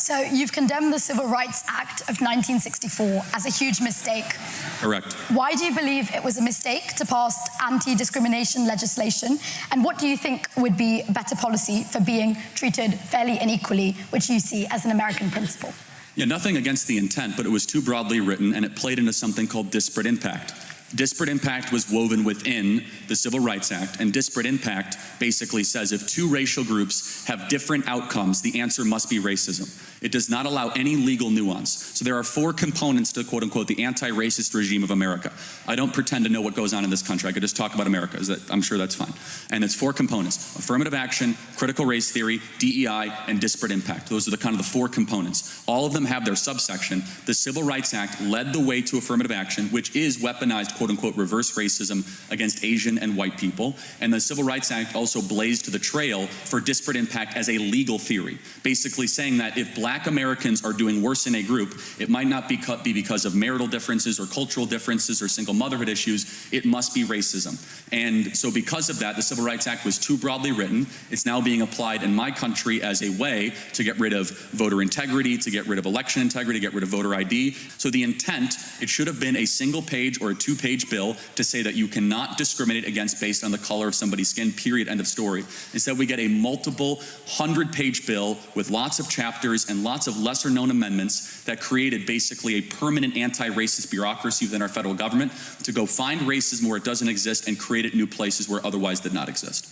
So you've condemned the Civil Rights Act of 1964 as a huge mistake. Correct. Why do you believe it was a mistake to pass anti-discrimination legislation? And what do you think would be better policy for being treated fairly and equally, which you see as an American principle? Yeah, nothing against the intent, but it was too broadly written and it played into something called disparate impact. Disparate impact was woven within the Civil Rights Act, and disparate impact basically says if two racial groups have different outcomes, the answer must be racism. It does not allow any legal nuance. So there are four components to, quote unquote, the anti-racist regime of America. I don't pretend to know what goes on in this country. I could just talk about America. I'm sure that's fine. And it's four components: affirmative action, critical race theory, DEI, and disparate impact. Those are the kind of the four components. All of them have their subsection. The Civil Rights Act led the way to affirmative action, which is weaponized, quote unquote, reverse racism against Asian and white people. And the Civil Rights Act also blazed the trail for disparate impact as a legal theory, basically saying that if black Americans are doing worse in a group, it might not be because of marital differences or cultural differences or single motherhood issues. It must be racism. And so because of that, the Civil Rights Act was too broadly written. It's now being applied in my country as a way to get rid of voter integrity, to get rid of election integrity, get rid of voter ID. So the intent, it should have been a single page or a two-page bill to say that you cannot discriminate against based on the color of somebody's skin, period, end of story. Instead, we get a multiple 100-page bill with lots of chapters and lots of lesser-known amendments that created basically a permanent anti-racist bureaucracy within our federal government to go find racism where it doesn't exist and create it in new places where it otherwise did not exist.